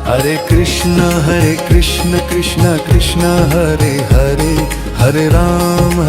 हरे कृष्ण कृष्ण कृष्ण हरे हरे, हरे राम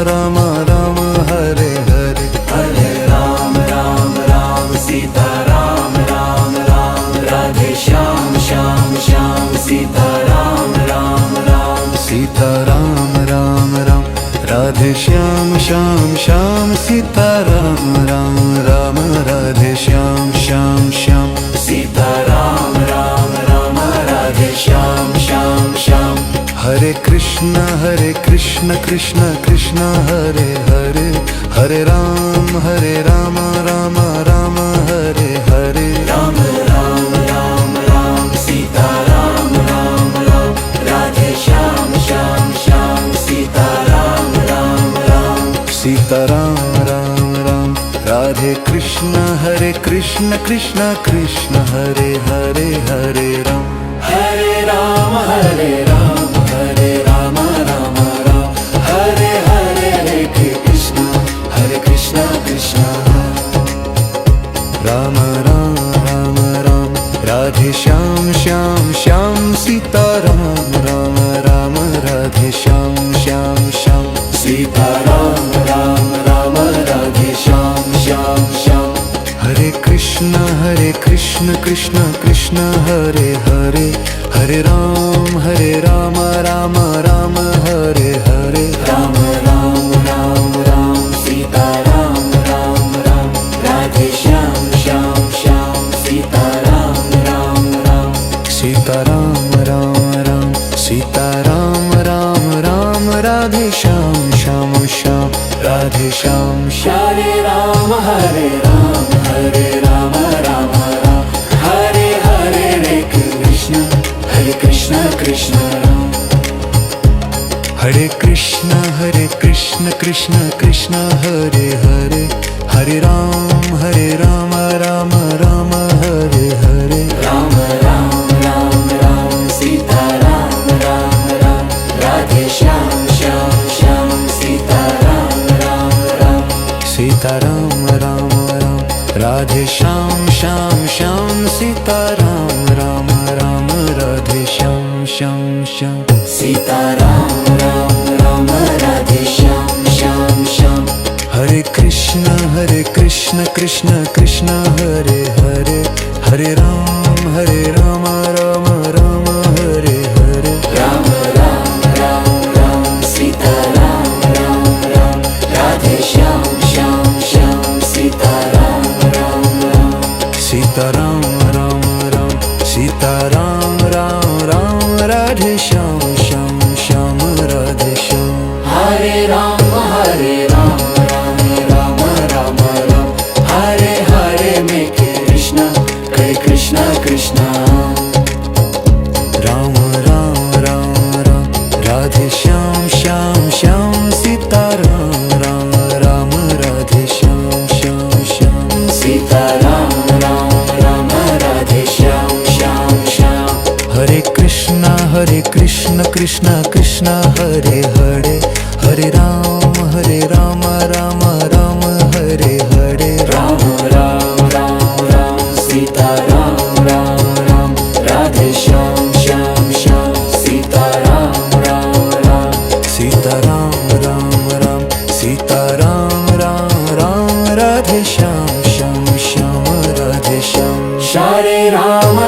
राम राम हरे हरे। हरे राम राम राम सीता राम राम राम, राधे श्याम श्याम श्याम सीता राम राम राम। सीता राम राम राम, राधे श्याम श्याम श्याम सीता राम राम राम, राधे श्याम श्याम श्याम सीता राम राम राम, राधे श्याम श्याम श्याम। हरे कृष्ण कृष्ण कृष्ण हरे हरे, हरे राम राम राम हरे हरे। राम राम राम राम सीता राम राम राम, राधे श्याम श्याम श्याम सीता राम राम राम। सीता राम राम राम, राधे कृष्ण कृष्ण कृष्ण हरे हरे, हरे राम हरे राम हरे राम राम राम, हरे हरे कृष्ण कृष्ण राम राम राम राम, राधे श्याम श्याम श्याम सीता राम राम राम, राधे श्याम श्याम श्याम सीता राम राम राम, राधे श्याम श्याम श्याम। हरे कृष्ण कृष्ण कृष्ण हरे हरे, हरे राम राम राम हरे हरे। राम राम राम राम सीता राम राम राम, राधे श्याम श्याम श्याम सीता राम राम राम। सीता राम राम राम, सीता राम राम राम, राधे श्याम श्याम श्याम, राधे श्याम श्याम। हरे राम राम राम, हरे हरे कृष्ण कृष्ण राम। हरे कृष्ण कृष्ण कृष्ण हरे हरे, हरे राम राम राम हरे हरे। राम राम राम राम सीता राम राम, राधे श्याम श्याम श्याम सीता राम राम। सीता राम राम राम, राधे श्याम श्याम श्याम सीता राम राम, राधे श्याम श्याम श्याम सीता राम राम, राधे श्याम श्याम श्याम। हरे कृष्ण कृष्ण कृष्ण हरे हरे, हरे राम राम राम हरे हरे। राम राम राम सीता राम राधे श्याम श्याम श्याम सीता राम। सीता राम राम राम, सीता राम राम राधे श्याम श्याम श्याम, राधे श्याम। हरे राम राम राम राम, हरे हरे में कृष्ण कृष्ण राम राम राम राम, राधे श्याम श्याम श्याम सीता राम राम, राधे श्याम श्याम श्याम। सीता राम राम, राधे श्याम श्याम श्याम। हरे कृष्ण कृष्ण कृष्ण हरे हरे, हरे राम राम राम हरे हरे। राम राम सीता राम, राधे श्याम श्याम श्याम सीता राम। सीता राम राम राम, सीता राम राधे श्याम श्याम श्याम, राधे श्याम। हरे राम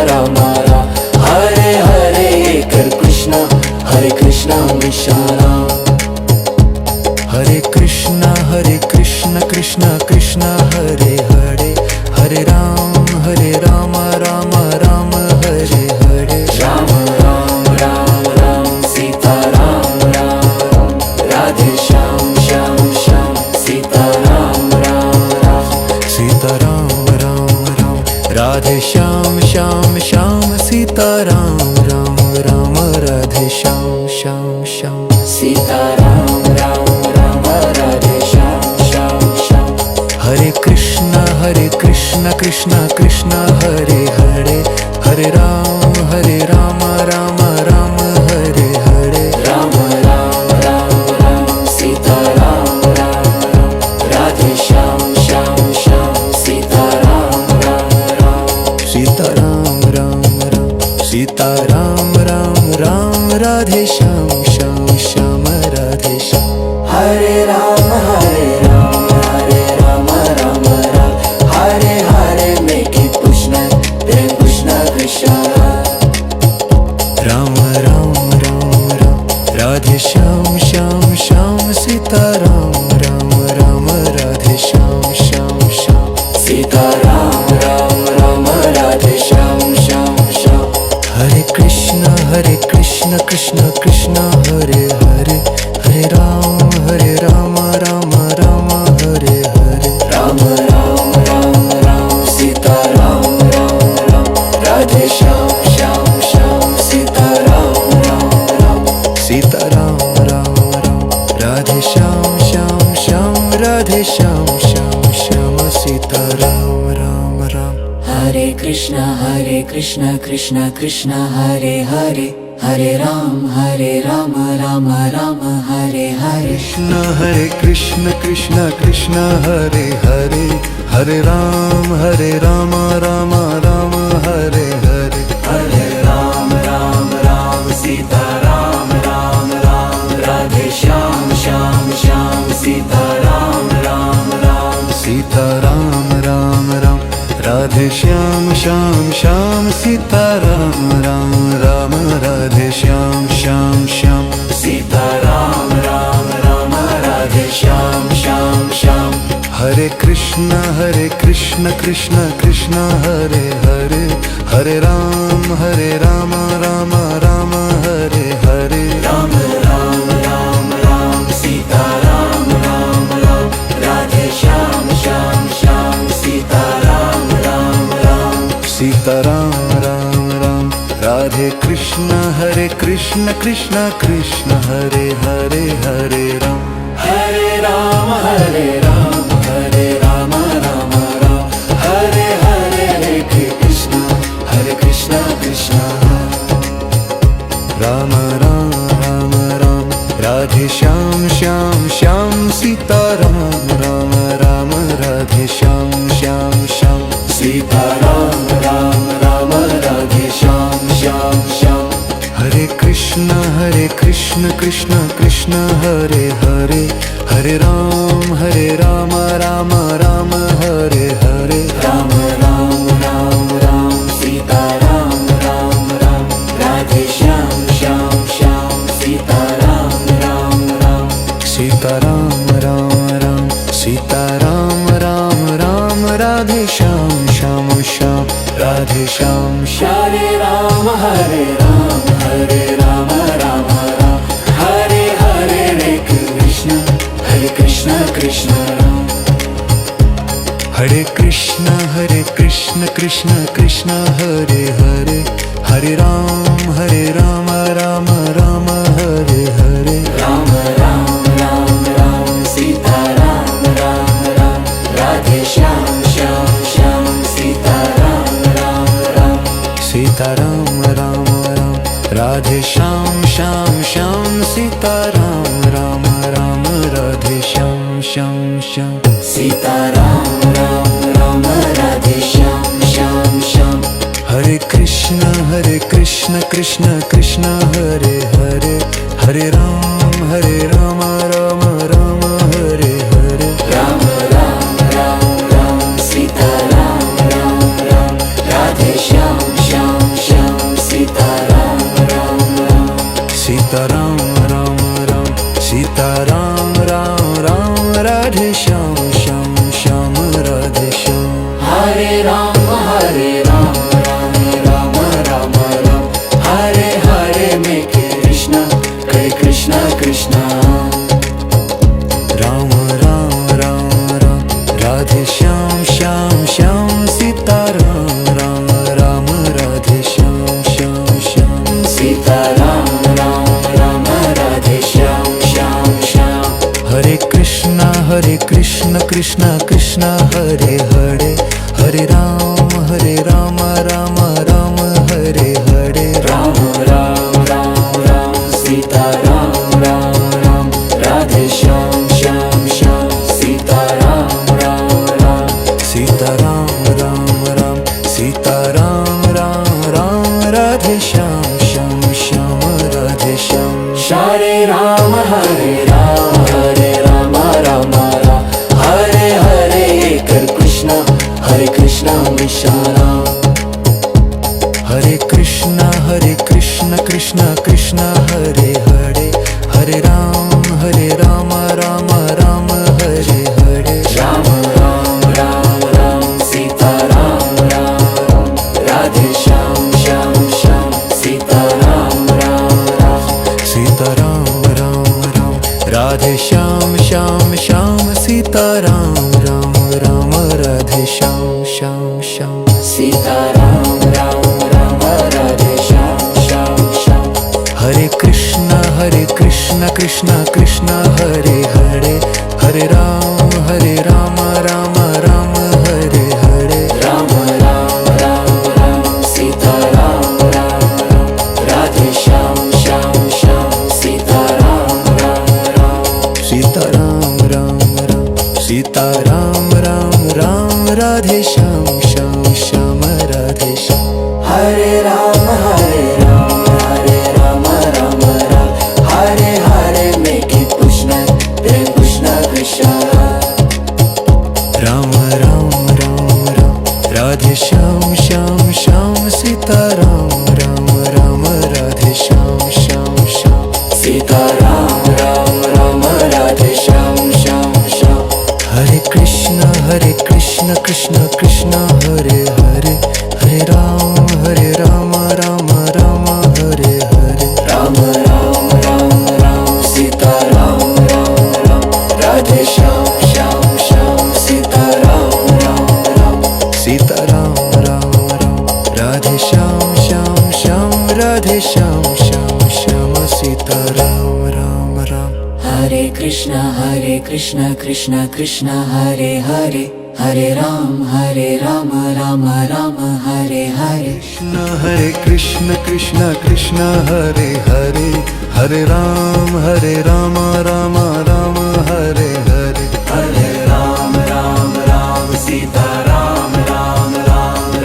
राम राम, हरे हरे कृष्ण विशाला। हरे कृष्ण कृष्ण कृष्ण हरे हरे, हरे राम राम राम हरे हरे। राम राम सीता राम, राधे श्याम श्याम श्याम सीता राम। सीता राम राम राम, राधे श्याम श्याम श्याम सीता राम राम, राधे श्याम श्याम श्याम। सीता राम राधे श्याम श्याम श्याम। हरे कृष्ण कृष्ण कृष्ण हरे हरे, हरे राम राम राम हरे हरे। राम राम सीता राम, राधे श्याम श्याम श्याम सीता राम। सीताराम राम राम राधे श्याम श्याम श्याम राधे श्याम हरे राम राम राम राम हरे हरे make it Krishna then Krishna Krishna Ram Ram Ram Ram Radhe Shyam Shyam Shyam Sitaram Ram Ram Radhe Shyam Shyam Shyam Sitaram Ram Ram Radhe Shyam Shyam Shyam Hare Krishna Krishna Krishna Hare Hare Hare Ram Ram Ram Hare Hare Ram Ram Ram Ram Sitaram Ram Ram Radhe Shyam Shyam Shyam Sitaram Ram Ram Sitaram Ram Ram Radhe Shyam Shyam Shyam Radhe Shyam Shyam Shyam Sitaram Ram Ram Hare Krishna Krishna Krishna Hare Hare Hare Ram Ram Ram Hare Hare Krishna Krishna Krishna Hare Hare Hare Ram Ram Ram Hare Hare Hare Ram Ram Sitaram Ram Ram Radhe Shyam Shyam Shyam Sitaram Ram Ram Sitaram Ram Ram Radhe Shyam Shyam Shyam Sitaram Ram Ram Radhe Shyam Shyam Shyam Sitaram Ram Radhe Shyam Shyam Shyam Hare Krishna Krishna Krishna Hare Hare Hare Ram Ram Ram Hare Hare Ram Ram Sitaram Ram Radhe Shyam Shyam Shyam Sitaram Ram Sitaram Ram Ram Radhe Krishna Krishna Krishna Hare Hare Hare Ram Ram Ram Hare Hare Krishna Krishna Ram Ram Radhe Shyam Shyam Shyam Sitaram Ram Radhe Shyam Shyam Shyam Sitaram Ram Radhe Shyam Shyam Shyam Hare Krishna Krishna Krishna Hare Hare Hare Ram Ram Ram Hare Hare Ram Ram Sitaram Ram Radhe Shyam Shyam Shyam Sitaram Ram Sitaram Ram Sitaram Ram Radhe Shyam Shyam Shyam Radhe Shyam Shyam Hare Ram Ram Hare Hare Krishna Krishna Hare Krishna Krishna Krishna Hare Hare Hare Ram Ram Ram Hare Hare Ram Ram Sitaram Ram Radhe Shyam Shyam Shyam Sitaram Ram Sitaram Ram Radhe Shyam Shyam Shyam Sitaram Ram Radhe Shyam Shyam Shyam Sitaram Ram Radhe Shyam Shyam Shyam Hare Krishna Krishna Krishna Hare Hare Hare Ram Ram Ram Hare Hare Ram Ram Sitaram Ram Radhe Shyam Shyam Shyam Sitaram Ram Sitaram Ram Sitaram Ram Radhe Shyam Shyam Shyam Radhe Shyam Hare Ram Ram Hare Hare make it Krishna Krishna विशालाम Hare Krishna Krishna Krishna Hare Hare Hare Rama Rama Rama Hare Hare Ram Ram Ram Ram Sita Ram Ram Ram Radhe Shyam Shyam Shyam Sita Ram Ram Ram Sita Ram Ram Ram Radhe Shyam Shyam Shyam Sita Ram Ram Ram Radhe Shyam Shyam Shyam Sita Ram Ram Ram Radhe Shyam Shyam Shyam Hare Krishna Krishna Krishna Hare Hare Hare Rama Rama Rama Hare Hare Ram Ram Ram Ram Sita Ram Ram Ram Radhe Shyam Shyam Shyam Sita Ram Ram Ram Sita Ram Ram Ram Sita Ram Ram Ram Radhe Shyam Shyam Shyam Radhe Shyam Hare Ram Hare Ram Ram Ram Hare Hare make it Krishna Krishna Krishna Ram Ram Ram Ram Radhe Shyam Shyam Shyam Sita Ram Ram Ram Radhe Shyam Shyam Shyam Sita Ram Ram Ram Radhe Shyam Shyam Shyam Hare Krishna Krishna Krishna Hare Hare Hare Rama Rama Rama Hare Hare Ram Ram Ram Ram Sita Ram Ram Ram Radhe Shyam Shyam Shyam Sita Ram Ram Ram Sita Ram Ram Ram Radhe Shyam Shyam Shyam Radhe Shyam Shyam Shyam Sita Ram Ram Ram Hare Krishna Krishna Krishna Hare Hare Hare Ram Ram Ram Hare Hare Krishna Krishna Krishna Hare Hare Hare Rama Rama Rama Hare Hare Hare Ram Ram Sita Ram Ram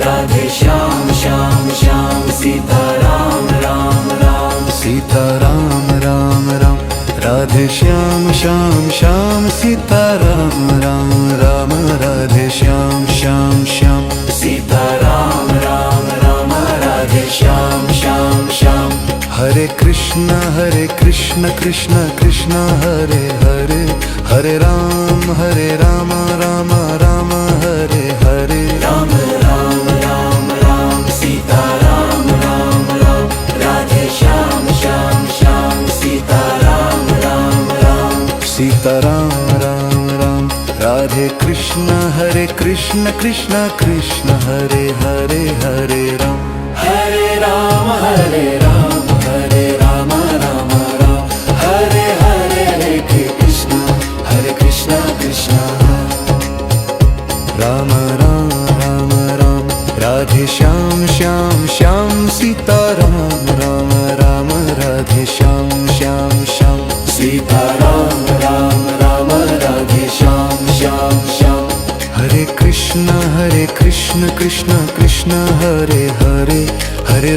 Radhe Shyam Shyam Shyam Sita Ram Ram Ram Sita Ram Ram Ram Radhe Shyam Shyam Shyam Sita Ram Ram Ram Radhe Shyam Shyam Shyam Sita Ram Ram Radhe Shyam Shyam Shyam Hare Krishna Krishna Krishna Hare Hare Hare Rama Rama Rama Hare Hare Ram Ram Sita Ram Radhe Shyam Shyam Shyam Sita Ram Ram Sita Ram Ram Ram Radhe Krishna Krishna Krishna Hare Hare Hare Ram Hare Ram Ram Ram Ram Hare Hare Krishna Krishna Ram Ram Ram Ram Radhe Shyam Shyam Shyam Sita Ram Ram Radhe Shyam Shyam Shyam Sita Ram Ram Radhe Shyam Shyam Shyam Hare Krishna Krishna Krishna Hare Hare Hare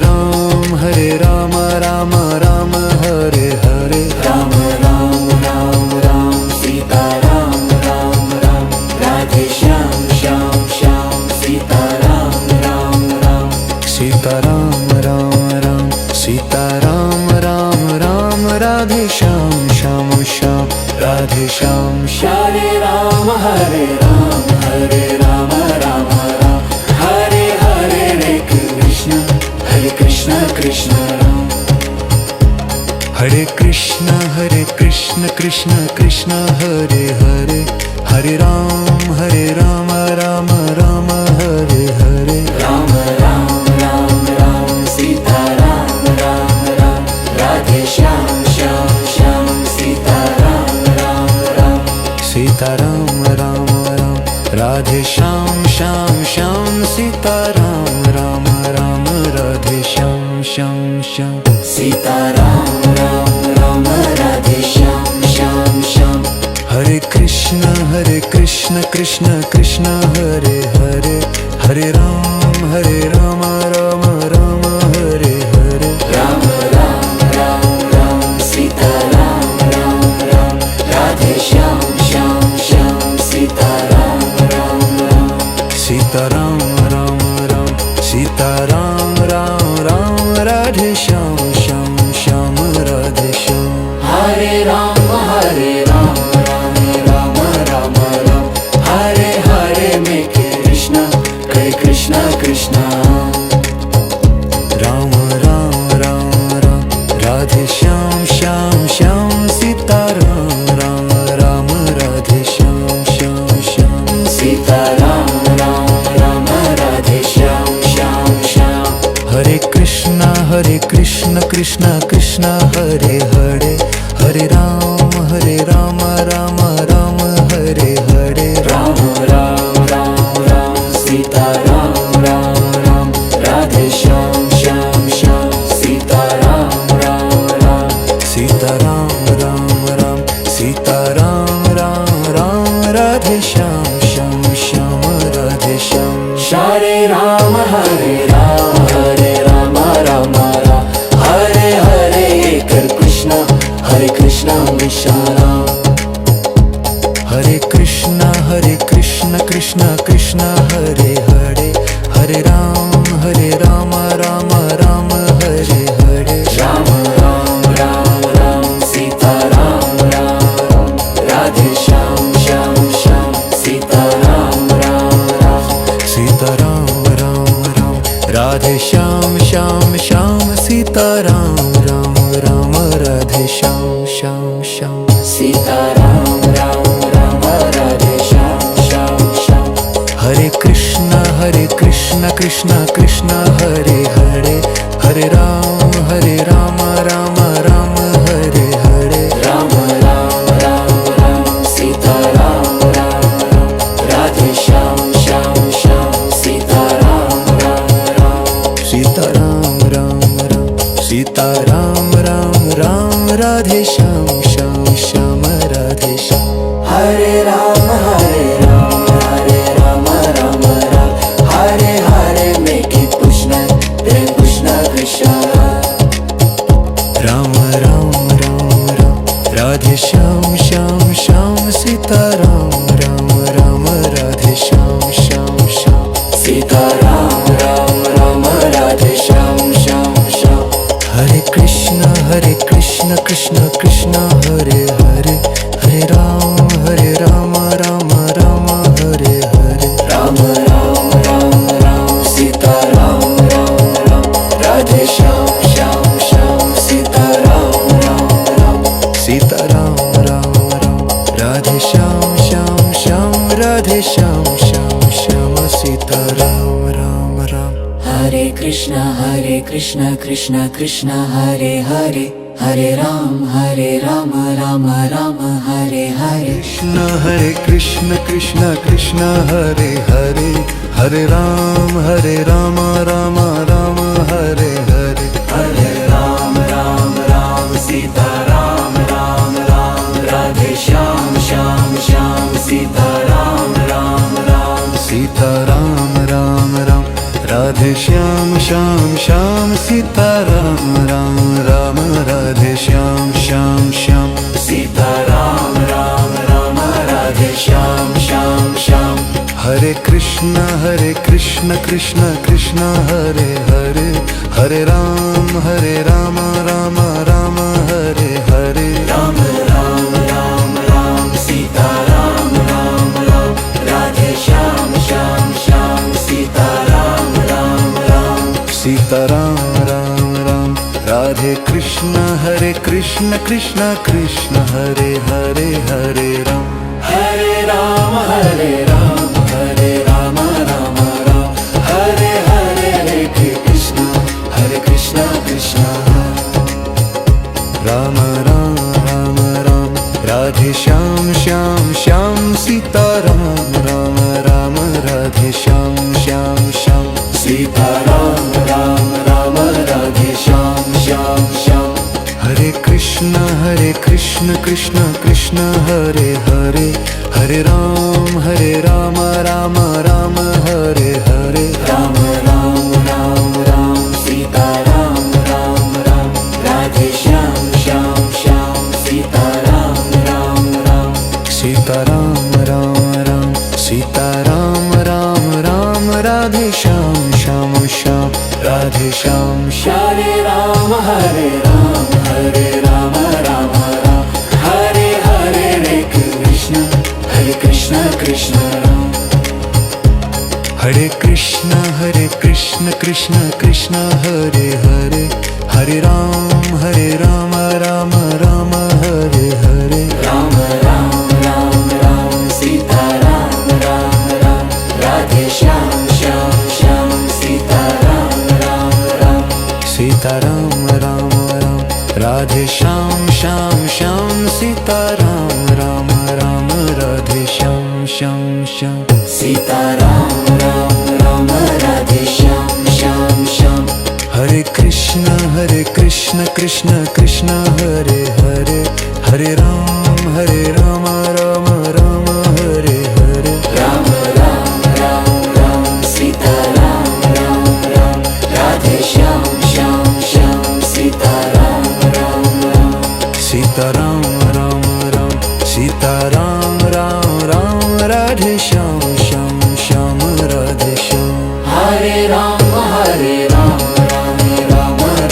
Rama Rama Rama Hare Hare Ram Ram Sita Ram Radhe Shyam Shyam Shyam Sita Ram Ram Sita Ram Ram Ram Sita Ram Ram Ram Radhe Shyam Shyam Shyam Radhe Shyam Shyam Hare Ram Ram Ram Hare Hare Krishna Krishna Ram Hare Krishna Krishna Krishna Hare Hare Hare Rama Rama Rama Hare Hare Ram Ram Sita Ram Radhe Shyam Shyam Shyam Sita Ram Ram Sita Ram Ram Ram Radhe Shyam Shyam Shyam Sita Ram Ram Radhe Shyam Shyam Shyam Sita Ram Radhe Shyam Shyam Shyam Hare Krishna Krishna Krishna Hare Hare Hare Rama Rama Rama Hare Hare Ram Ram Sita Ram Radhe Shyam Shyam Shyam Sita Ram Sita Ram Ram Sitaram Ram Ram Radhe Shyam Shyam Shyam Radhe Shyam Hare Ram Ram Ram Ram Ram Hare Hare में कृष्णा कृष्णा कृष्णा राम राम राम राम राधे श्याम श्याम श्याम सीताराम राम राम राधे श्याम श्याम श्याम सीताराम राम राम राधे श्याम श्याम श्याम हरे कृष्णा कृष्ण कृष्ण हरे हरे हरे राम राम राम हरे हरे राम राम राम राम सीताराम राम राम राधे श्याम श्याम श्याम सीताराम राम राम सीताराम राम राम सीताराम राम राम राधे श्याम श्याम श्याम राधे श्याम हरे राम राम राम राम हरे हरे एक कृष्णा विशाला हरे कृष्णा कृष्ण कृष्ण हरे हरे हरे राम राम राम हरे हरे राम राम राम राम सीताराम राम राम राधे श्याम श्याम श्याम सीताराम राम राम सीताराम राम राम राधे श्याम श्याम श्याम सीताराम राम राम राधे श्याम श्याम श्याम सीताराम राम राम राधे श्याम श्याम श्याम हरे कृष्णा कृष्ण कृष्ण हरे हरे हरे राम राम राम हरे हरे राम राम राम राम सीताराम राम राम राधे श्याम श्याम श्याम सीताराम राम राम सीताराम राम राम सीताराम राम राम राधे श्याम श्याम श्याम राधे श्याम हरे राम राम राम राम हरे हरे में कृष्णा कृष्णा राम राम राम राम राधे श्याम श्याम श्याम सीताराम राम राम राधे श्याम श्याम श्याम सीताराम राम राधे श्याम श्याम श्याम हरे कृष्ण कृष्ण कृष्ण हरे हरे हरे राम राम राम हरे हरे राम राम राम सीताराम राम राधे श्याम श्याम श्याम सीताराम राम सीताराम राम राम राधे श्याम श्याम श्याम राधे श्याम श्याम श्याम सीताराम राम राम हरे कृष्णा कृष्ण कृष्ण हरे हरे हरे राम राम राम हरे हरे कृष्ण कृष्ण कृष्ण हरे हरे हरे राम राम राम हरे हरे हरे राम राम सीताराम राम राधे श्याम श्याम श्याम सीताराम राम सीताराम राम राम राधे श्याम श्याम श्याम सीताराम राम राम राधे श्याम श्याम श्याम सीताराम राम राधे श्याम श्याम श्याम हरे कृष्ण कृष्ण कृष्ण हरे हरे हरे राम राम राम हरे हरे राम राम सीताराम राम राधे श्याम श्याम श्याम सीताराम राम सीताराम राम राम राधे कृष्ण कृष्ण कृष्ण हरे हरे हरे राम राम राम राम हरे हरे कृष्णा कृष्णा राम राम राम राधे श्याम श्याम श्याम सीताराम राम राधे श्याम श्याम श्याम सीताराम राम राधे श्याम श्याम श्याम हरे कृष्ण कृष्ण कृष्ण हरे हरे हरे राम राम राम हरे हरे राम राम सीताराम राम राधे श्याम श्याम श्याम सीताराम राम सीताराम राम सीताराम राम राधे श्याम श्याम श्याम राधे श्याम श्याम हरे राम राम राम राम हरे हरे हरे कृष्ण कृष्ण राम हरे कृष्ण कृष्ण कृष्ण हरे हरे हरे राम राम राम हरे हरे राम राम सीता राम राम राधे श्याम श्याम श्याम सीता राम राम सीता राम राम राधे श्याम श्याम श्याम सीता राम राम राधे श्याम श्याम श्याम सीता राम राधे श्याम श्याम श्याम हरे कृष्ण कृष्ण कृष्ण हरे हरे हरे राम राम राम हरे हरे राम राम सीता राम राधे श्याम श्याम श्याम सीता राम सीता राम सीता राम राधे श्याम श्याम श्याम राधे श्याम हरे राम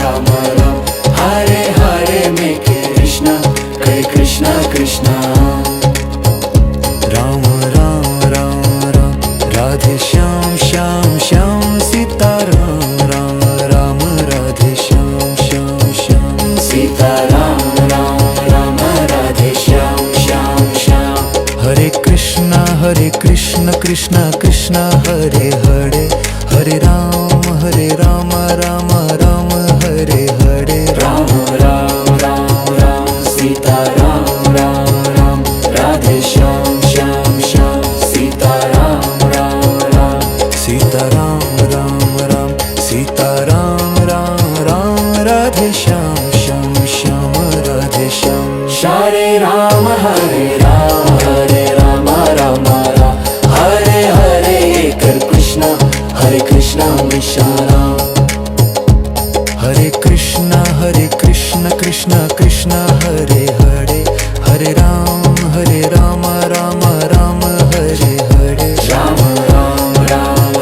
राम हरे हरे में कृष्ण कृष्ण राम राधे श्याम श्याम श्याम सीता राम राधे श्याम श्याम श्याम सीता राम राधे श्याम श्याम श्याम हरे कृष्ण कृष्ण कृष्ण हरे हरे हरे राम राम राम हरे हरे राम सीता राम राधे श्याम श्याम श्याम सीता राम सीता राम सीता राम राधे श्याम श्याम श्याम राधे श्याम हरे राम राम हरे हरे कृष्ण विशाला हरे कृष्ण कृष्ण कृष्ण हरे हरे हरे राम राम राम हरे हरे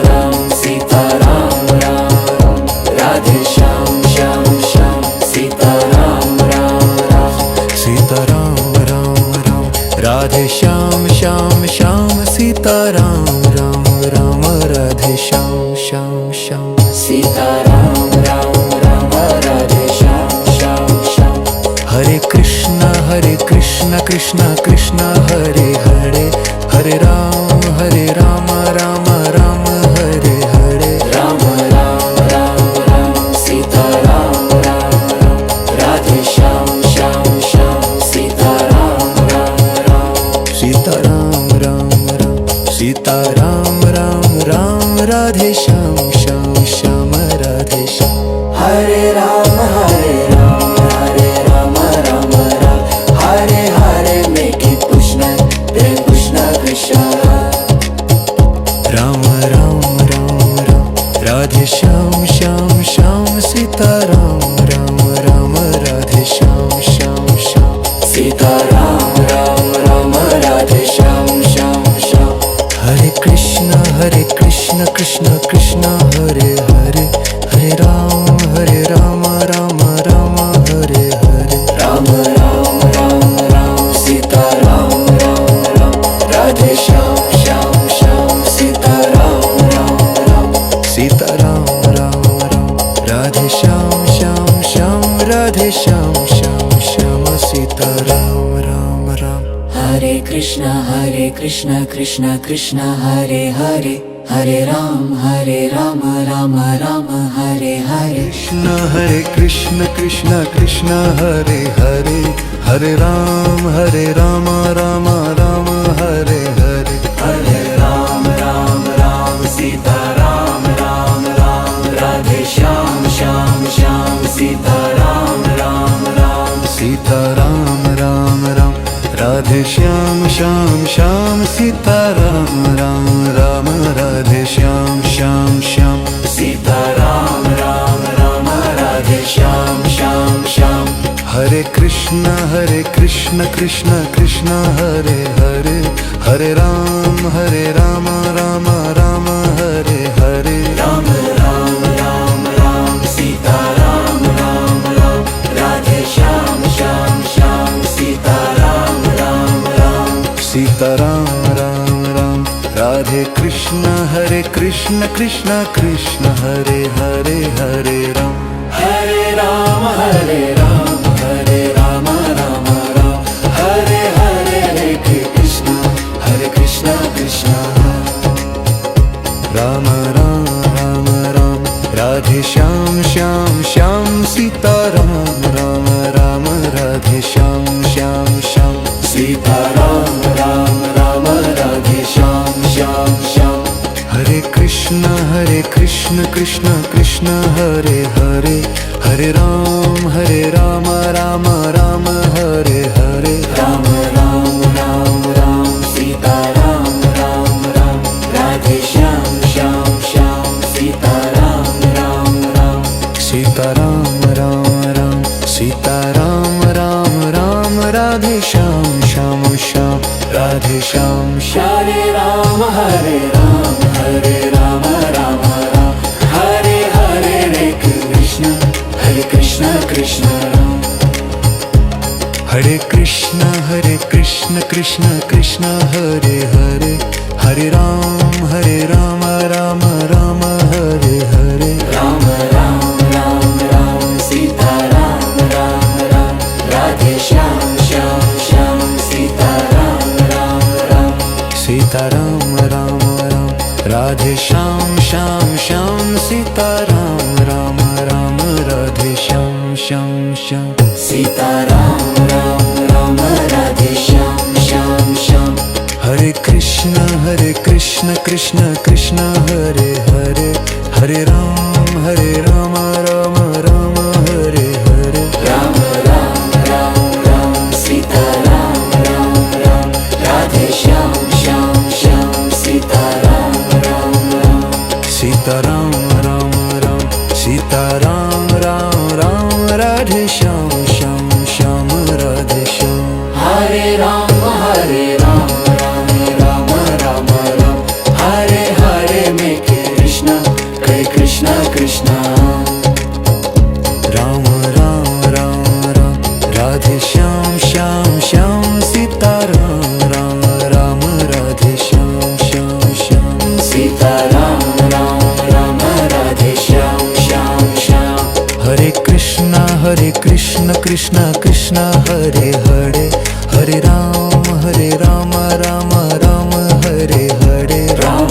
राम सीता राम राधे श्याम श्याम श्याम सीता राम सीता राम राधे श्याम श्याम श्याम सीता राम राधे श्याम श्याम श्याम सीता राम राधे श्याम श्याम श्याम हरे कृष्ण कृष्ण कृष्ण हरे हरे हरे राम राम राम हरे हरे राम सीता राम राधे श्याम श्याम श्याम सीता राम सीता राम सीता राम राधे श्याम श्याम श्याम राधे श्याम हरे राम राम हरे हरे में कृष्ण विशाला राम राधे श्याम श्याम श्याम सीता राम राधे श्याम श्याम श्याम सीता राम राधे श्याम श्याम श्याम हरे कृष्ण कृष्ण कृष्ण हरे हरे हरे राम राम हरे हरे राम सीता राम राधे श्याम श्याम श्याम सीता राम सीता राम राधे श्याम श्याम श्याम राधे श्याम श्याम श्याम सीता राम हरे कृष्ण कृष्ण कृष्ण हरे हरे हरे राम राम हरे हरे कृष्ण कृष्ण हरे हरे हरे राम राम हरे हरे हरे राम सीता राम राधे श्याम श्याम श्याम सीता राम सीता राम राधे श्याम श्याम श्याम सीता राम राधे श्याम श्याम श्याम सीता राम राधे श्याम श्याम श्याम हरे कृष्ण कृष्ण कृष्ण हरे हरे हरे राम राम राम हरे हरे राम कृष्ण कृष्ण कृष्ण हरे हरे हरे राम हरे राम हरे राम हरे राम राम राम हरे हरे हरे कृष्ण कृष्ण राम राम राम राम राधे श्याम श्याम श्याम सीताराम राम राम राधे श्याम श्याम श्याम सीता राम राम राम राधे श्याम श्याम श्याम हरे कृष्ण कृष्ण कृष्ण हरे हरे हरे राम राम राम हरे हरे राम राम राम राम सीता राम राम राम राधे श्याम श्याम श्याम सीता राम राम राम सीताराम राम राम सीताराम राम राम राधे श्याम श्याम श्याम राधे श्याम श्याम हरे राम राम राम राम हरे हरे हरे कृष्ण कृष्ण राम हरे कृष्ण कृष्ण कृष्ण हरे हरे हरे राम राम राम हरे हरे राम राम राम राम सीता राम राम राम राधे श्याम श्याम श्याम सीता राम राम राम सीताराम राम राम राधे श्याम श्याम श्याम सीताराम राम राम राधे श्याम श्याम श्याम सीता राम राम राधे श्याम श्याम श्याम हरे कृष्ण कृष्ण कृष्ण हरे हरे हरे राम राम राम हरे हरे राम राम राम सीता राम राम राधे श्याम श्याम श्याम सीता राम राम सीताराम राम राम सीताराम राम राधे श्याम श्याम श्याम राधे श्याम हरे राम राम राम राम राम हरे हरे में कृष्ण कृष्ण राम राम राम राम राधे श्याम श्याम श्याम सीताराम राम राधे श्याम श्याम श्याम सीता राम राम राधे श्याम श्याम श्याम हरे कृष्ण कृष्ण कृष्ण हरे हरे हरे राम राम राम हरे हरे राम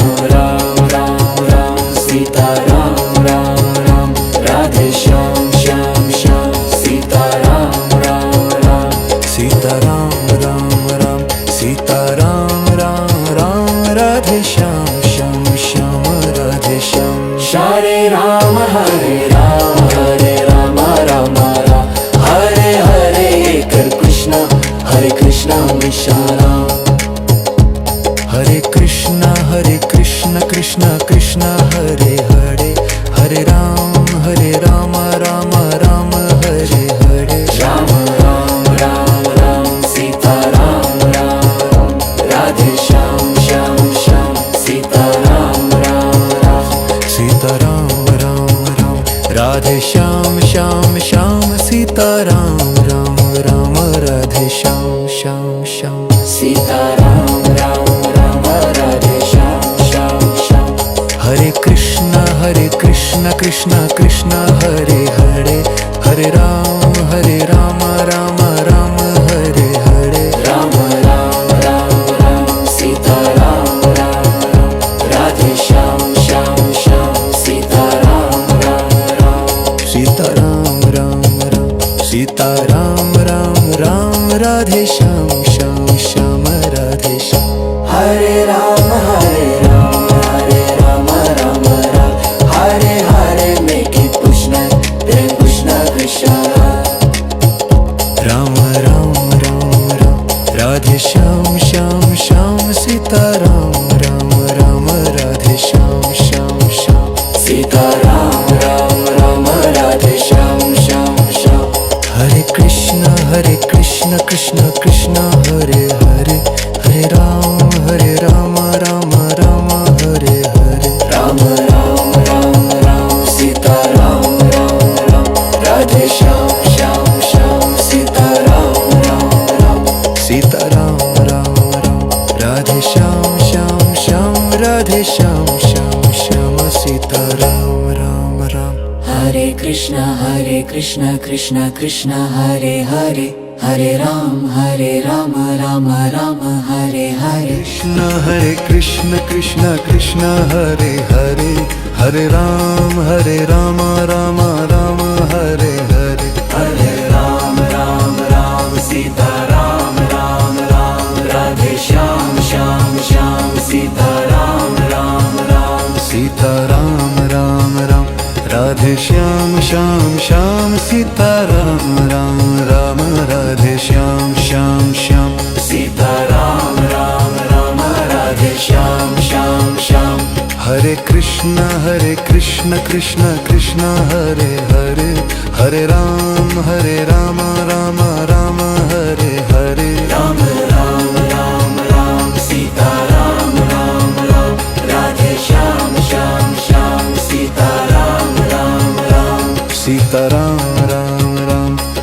राम सीता राम राधे श्याम श्याम श्याम सीता राम सीताराम राम राम सीताराम राम राधे श्याम श्याम श्याम राधे श्याम हरे राम राम राम हरे हरे कृष्ण विशाला हरे कृष्ण कृष्ण कृष्ण हरे हरे हरे राम राम राम हरे हरे राम राम सीता राम राधे श्याम श्याम श्याम सीता राम सीताराम राम राम राधे श्याम श्याम श्याम सीताराम राम राधे श्याम श्याम श्याम सीता राम राधे श्याम श्याम श्याम हरे कृष्ण कृष्ण कृष्ण हरे हरे हरे राम राम राम हरे हरे राम राम सीता राम राधे श्याम श्याम श्याम सीता राम सीताराम राम राम सीताराम राम राधे श्याम श्याम श्याम राधे श्याम हरे राम राम हरे हरे में Krishna Krishna Ram Krishna Krishna Krishna Hare Hare Hare Ram Rama Rama Hare Hare Krishna Krishna Krishna Hare Hare Hare Ram Rama Rama Hare Hare Hare Ram Ram Sita Ram Radhe Shyam Shyam Sita Ram Sita Ram Radhe Shyam Shyam Sita Ram Radhe Shyam Shyam Sita Ram Radhe Shyam Hare Krishna Krishna Krishna Hare Hare Hare Ram Rama Rama Hare Hare Ram Sita Ram Radhe Shyam Sita Ram Sita Ram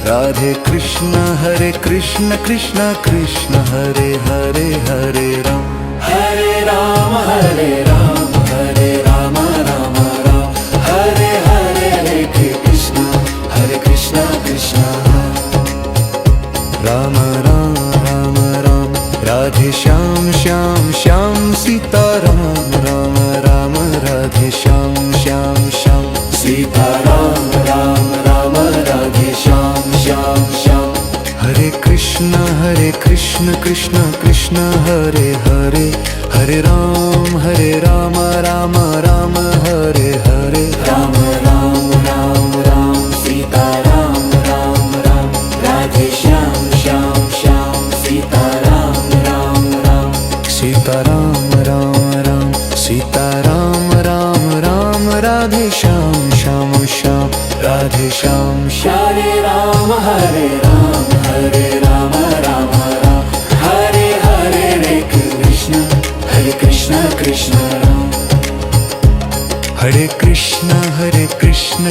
Radhe Krishna Krishna Krishna Hare Hare Hare Ram Hare Ram Rama Ram Hare Hare Krishna Krishna Rama Ram Radhe Shyam Sita Ram Radhe Shyam Sita Ram Radhe Shyam Hare Krishna Krishna Hare Hare Hare Ram Rama Hare Hare Ram Sita Ram Radhe Shyam Sita Ram Sita Ram Sita Ram Radhe Shyam Radhe Shyam Hare Ram Hare Ram Hare Hare Krishna Krishna Ram Hare Krishna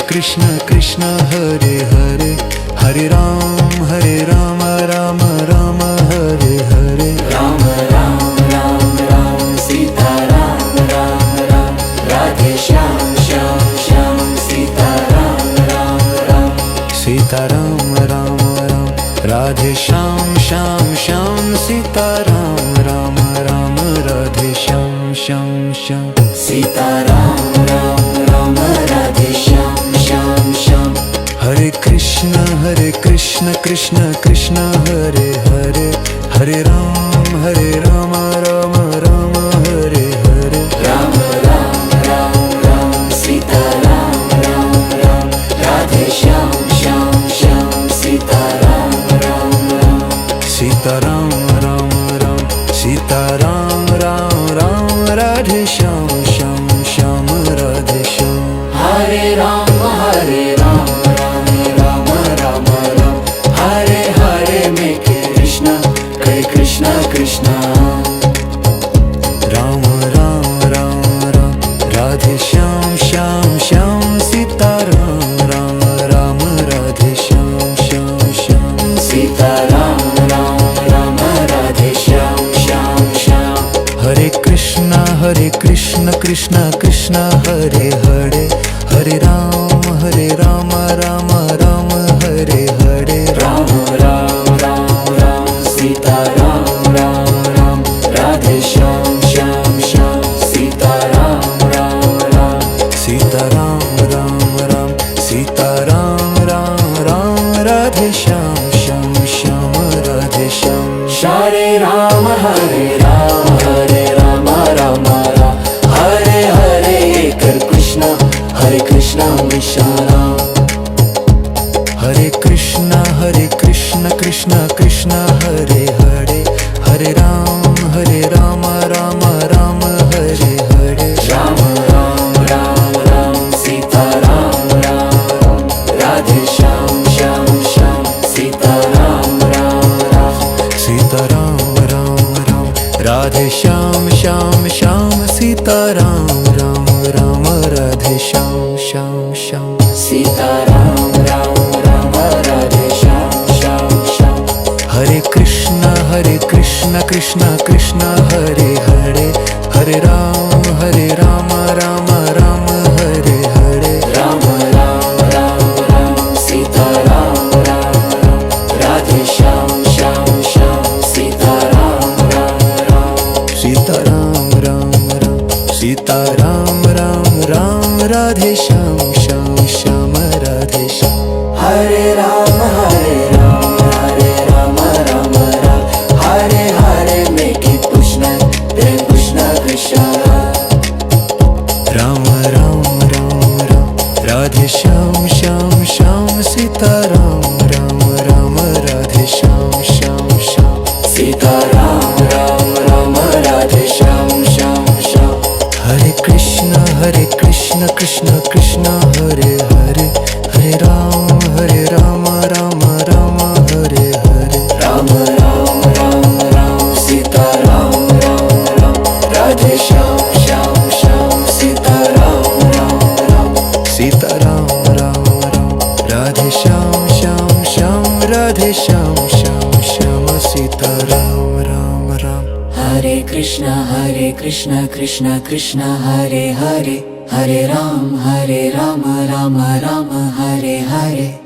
Krishna Hare Hare Hare Ram Rama Hare Hare Ram Sita Ram Radhe Shyam Sita Ram Sita Ram Radhe Shyam Sita Ram Radhe Shyam Sita Ram Radhe Shyam Hare Krishna Krishna Hare Hare Hare Ram Rama Hare Hare Ram Sita Ram Radhe Shyam Sita Ram Sita Ram Sita Ram Radhe Shyam Radhe Shyam Hare Ram Ram Hare Hare make Krishna Ram Radhe Shyam Sita Ram Radhe Shyam Sita Ram Radhe Shyam Hare Krishna Krishna Hare Hare Hare Ram Rama Hare Hare Ram Sita Ram Radhe Shyam Sita Ram Sita Ram Sita Ram Radhe Shyam Radhe Shyam Hare Ram Rama Hare Hare Krishna Vishara Hare Krishna Krishna Hare Hare Hare Ram Rama Hare Hare Ram Sita Ram Radhe Shyam Sita Ram Sita Ram Radhe Shyam Sita Ram Radhe Shyam Sita Ram Radhe Shyam Hare Krishna Krishna Hare Hare Hare Ram Rama Hare Hare Ram Shyam Shyam Shyam Sitaram Ram Ram Radhe Shyam Shyam Shyam Sitaram Ram Ram Radhe Shyam Shyam Shyam हरे कृष्ण कृष्ण कृष्ण हरे हरे हरे राम राम राम हरे हरे राम राम राम राम सीताराम राम राम राधे श्याम श्याम श्याम सीताराम राम राम सीताराम राम राम राधे श्याम श्याम श्याम राधे श्याम श्याम श्याम सीताराम राम राम हरे कृष्ण कृष्ण कृष्ण हरे हरे हरे राम राम राम हरे हरे